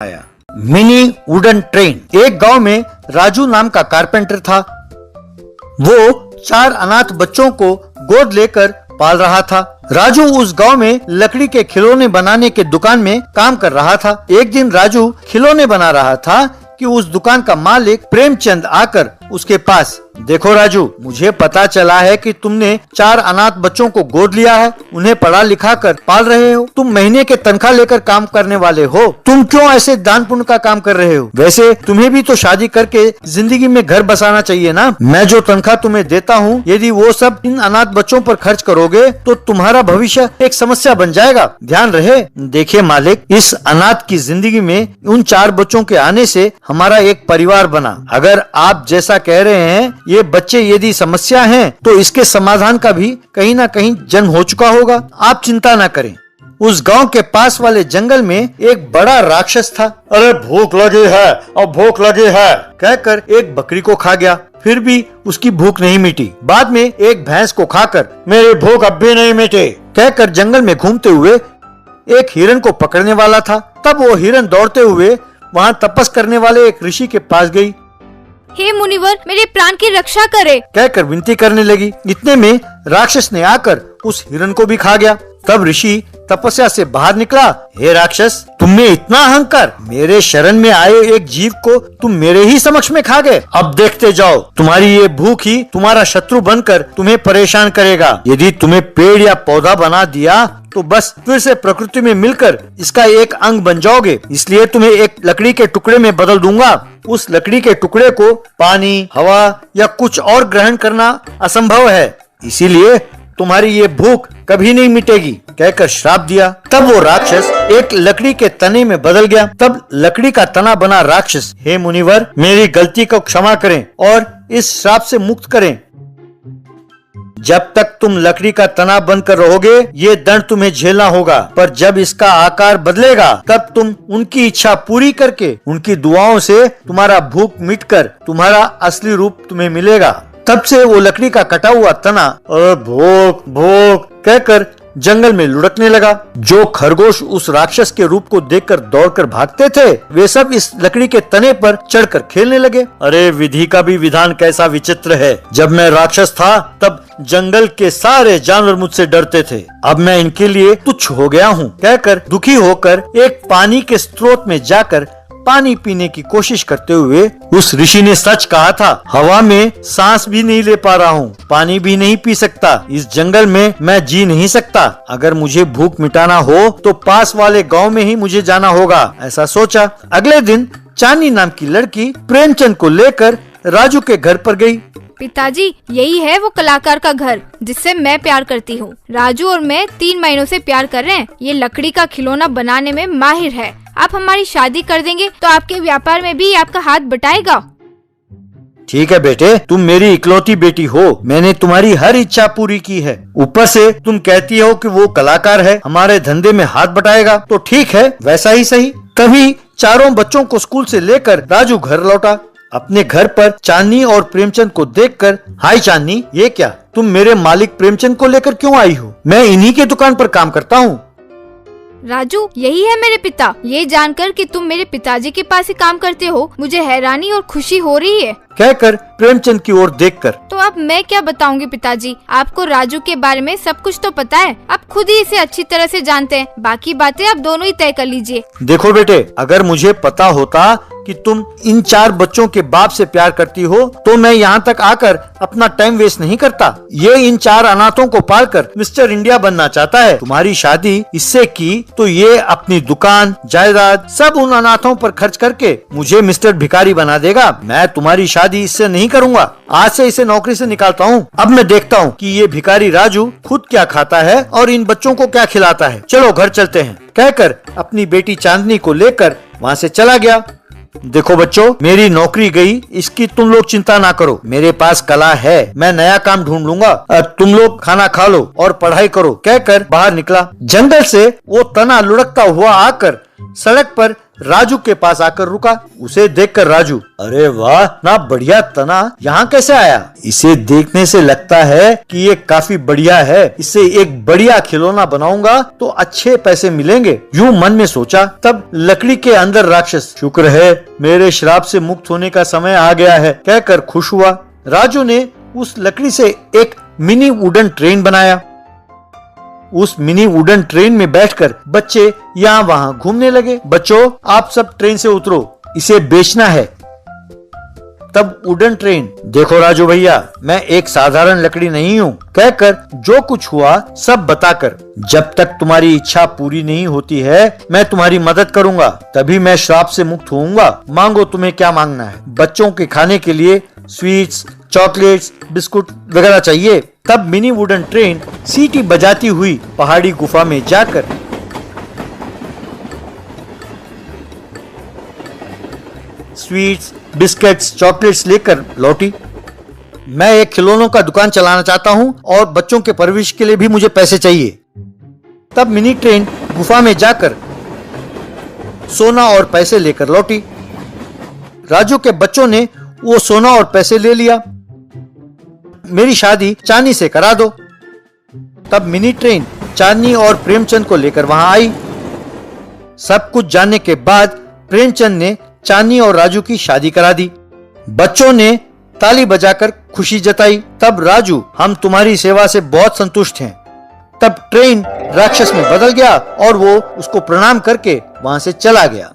आया। Mini wooden train. एक गांव में राजू नाम का कारपेंटर था। वो 4 अनाथ बच्चों को गोद लेकर पाल रहा था। राजू उस गांव में लकड़ी के खिलौने बनाने के दुकान में काम कर रहा था। एक दिन राजू खिलौने बना रहा था कि उस दुकान का मालिक प्रेमचंद आकर उसके पास, देखो राजू, मुझे पता चला है कि तुमने 4 अनाथ बच्चों को गोद लिया है, उन्हें पढ़ा लिखा कर पाल रहे हो, तुम महीने के तनख्वाह लेकर काम करने वाले हो, तुम क्यों ऐसे दान पुण्य का काम कर रहे हो? वैसे तुम्हें भी तो शादी करके जिंदगी में घर बसाना चाहिए ना। मैं जो तनख्वाह तुम्हें देता हूँ, यदि वो सब इन अनाथ बच्चों पर खर्च करोगे तो तुम्हारा भविष्य एक समस्या बन जाएगा। ध्यान रहे। देखिए मालिक, इस अनाथ की जिंदगी में उन 4 बच्चों के आने से हमारा एक परिवार बना। अगर आप जैसा कह रहे हैं ये बच्चे यदि समस्या हैं, तो इसके समाधान का भी कहीं ना कहीं जन्म हो चुका होगा। आप चिंता न करें। उस गांव के पास वाले जंगल में एक बड़ा राक्षस था। अरे भूख लगी है, अब भूख लगी है कहकर एक बकरी को खा गया, फिर भी उसकी भूख नहीं मिटी। बाद में एक भैंस को खाकर मेरी भूख अब भी नहीं मिटी कहकर जंगल में घूमते हुए एक हिरन को पकड़ने वाला था। तब वो हिरन दौड़ते हुए वहाँ तपस करने वाले एक ऋषि के पास गई। हे मुनिवर, मेरे प्राण की रक्षा करे कहकर विनती करने लगी। इतने में राक्षस ने आकर उस हिरन को भी खा गया। तब ऋषि तपस्या से बाहर निकला। हे राक्षस, तुम में इतना अहंकार, मेरे शरण में आए एक जीव को तुम मेरे ही समक्ष में खा गए। अब देखते जाओ, तुम्हारी ये भूख ही तुम्हारा शत्रु बनकर तुम्हें परेशान करेगा। यदि तुम्हें पेड़ या पौधा बना दिया तो बस फिर से प्रकृति में मिलकर इसका एक अंग बन जाओगे। इसलिए तुम्हें एक लकड़ी के टुकड़े में बदल दूंगा। उस लकड़ी के टुकड़े को पानी, हवा या कुछ और ग्रहण करना असंभव है, इसीलिए तुम्हारी ये भूख कभी नहीं मिटेगी कहकर श्राप दिया। तब वो राक्षस एक लकड़ी के तने में बदल गया। तब लकड़ी का तना बना राक्षस, हे मुनिवर, मेरी गलती को क्षमा करें और इस श्राप से मुक्त करें। जब तक तुम लकड़ी का तना बनकर रहोगे ये दंड तुम्हें झेलना होगा, पर जब इसका आकार बदलेगा तब तुम उनकी इच्छा पूरी करके उनकी दुआओं से तुम्हारा भूख मिटकर तुम्हारा असली रूप तुम्हें मिलेगा। तब से वो लकड़ी का कटा हुआ तना भूख भूख कहकर जंगल में लुढ़कने लगा। जो खरगोश उस राक्षस के रूप को देखकर दौड़कर भागते थे, वे सब इस लकड़ी के तने पर चढ़कर खेलने लगे। अरे विधि का भी विधान कैसा विचित्र है। जब मैं राक्षस था तब जंगल के सारे जानवर मुझसे डरते थे, अब मैं इनके लिए तुच्छ हो गया हूँ कहकर दुखी होकर एक पानी के स्रोत में जाकर पानी पीने की कोशिश करते हुए उस ऋषि ने सच कहा था। हवा में सांस भी नहीं ले पा रहा हूँ, पानी भी नहीं पी सकता, इस जंगल में मैं जी नहीं सकता। अगर मुझे भूख मिटाना हो तो पास वाले गांव में ही मुझे जाना होगा, ऐसा सोचा। अगले दिन चांदनी नाम की लड़की प्रेमचंद को लेकर राजू के घर पर गई। पिताजी, यही है वो कलाकार का घर जिससे मैं प्यार करती हूँ। राजू और मैं 3 महीनों से प्यार कर रहे हैं। ये लकड़ी का खिलौना बनाने में माहिर है। आप हमारी शादी कर देंगे तो आपके व्यापार में भी आपका हाथ बटाएगा। ठीक है बेटे, तुम मेरी इकलौती बेटी हो, मैंने तुम्हारी हर इच्छा पूरी की है। ऊपर से तुम कहती हो कि वो कलाकार है, हमारे धंधे में हाथ बटाएगा, तो ठीक है, वैसा ही सही। तभी चारों बच्चों को स्कूल से लेकर राजू घर लौटा। अपने घर पर चांदनी और प्रेमचंद को देखकर, हाय चांदनी, ये क्या, तुम मेरे मालिक प्रेमचंद को लेकर क्यों आई हो? मैं इन्हीं के दुकान पर काम करता हूँ। राजू, यही है मेरे पिता। ये जानकर कि तुम मेरे पिताजी के पास ही काम करते हो, मुझे हैरानी और खुशी हो रही है कहकर प्रेमचंद की ओर देखकर, तो अब मैं क्या बताऊंगी पिताजी, आपको राजू के बारे में सब कुछ तो पता है। आप खुद ही इसे अच्छी तरह से जानते हैं, बाकी बातें आप दोनों ही तय कर लीजिए। देखो बेटे, अगर मुझे पता होता कि तुम इन 4 बच्चों के बाप से प्यार करती हो तो मैं यहाँ तक आकर अपना टाइम वेस्ट नहीं करता। ये इन 4 अनाथों को पालकर मिस्टर इंडिया बनना चाहता है। तुम्हारी शादी इससे की तो ये अपनी दुकान, जायदाद सब उन अनाथों पर खर्च करके मुझे मिस्टर भिखारी बना देगा। मैं तुम्हारी शादी इससे नहीं करूँगा। आज से इसे नौकरी से निकालता हूँ। अब मैं देखता हूँ कि ये भिखारी राजू खुद क्या खाता है और इन बच्चों को क्या खिलाता है। चलो घर चलते हैं कहकर अपनी बेटी चांदनी को लेकर वहाँ से चला गया। देखो बच्चों, मेरी नौकरी गई, इसकी तुम लोग चिंता ना करो, मेरे पास कला है, मैं नया काम ढूंढ लूंगा। तुम लोग खाना खा लो और पढ़ाई करो कहकर बाहर निकला। जंगल से वो तना लुढ़कता हुआ आकर सड़क पर राजू के पास आकर रुका। उसे देखकर राजू, अरे वाह, ना बढ़िया तना यहाँ कैसे आया? इसे देखने से लगता है कि ये काफी बढ़िया है, इससे एक बढ़िया खिलौना बनाऊंगा तो अच्छे पैसे मिलेंगे, यूं मन में सोचा। तब लकड़ी के अंदर राक्षस, शुक्र है मेरे श्राप से मुक्त होने का समय आ गया है, कहकर खुश हुआ। राजू ने उस लकड़ी से एक मिनी वुडन ट्रेन बनाया। उस मिनी वुडन ट्रेन में बैठकर बच्चे यहाँ वहाँ घूमने लगे। बच्चों, आप सब ट्रेन से उतरो, इसे बेचना है। तब वुडन ट्रेन, देखो राजू भैया, मैं एक साधारण लकड़ी नहीं हूँ, कहकर जो कुछ हुआ सब बताकर, जब तक तुम्हारी इच्छा पूरी नहीं होती है मैं तुम्हारी मदद करूंगा, तभी मैं श्राप से मुक्त होऊंगा। मांगो, तुम्हें क्या मांगना है? बच्चों के खाने के लिए स्वीट्स, चॉकलेट्स, बिस्कुट वगैरह चाहिए। तब मिनी वुडन ट्रेन सीटी बजाती हुई पहाड़ी गुफा में जाकर स्वीट्स, बिस्किट्स, चॉकलेट्स लेकर लौटी। मैं एक खिलौनों का दुकान चलाना चाहता हूँ और बच्चों के परवरिश के लिए भी मुझे पैसे चाहिए। तब मिनी ट्रेन गुफा में जाकर सोना और पैसे लेकर लौटी। राजू के बच्चों ने वो सोना और पैसे ले लिया। मेरी शादी चांदनी से करा दो। तब मिनी ट्रेन चांदनी और प्रेमचंद को लेकर वहां आई। सब कुछ जानने के बाद प्रेमचंद ने चांदनी और राजू की शादी करा दी। बच्चों ने ताली बजाकर खुशी जताई। तब राजू, हम तुम्हारी सेवा से बहुत संतुष्ट हैं। तब ट्रेन राक्षस में बदल गया और वो उसको प्रणाम करके वहां से चला गया।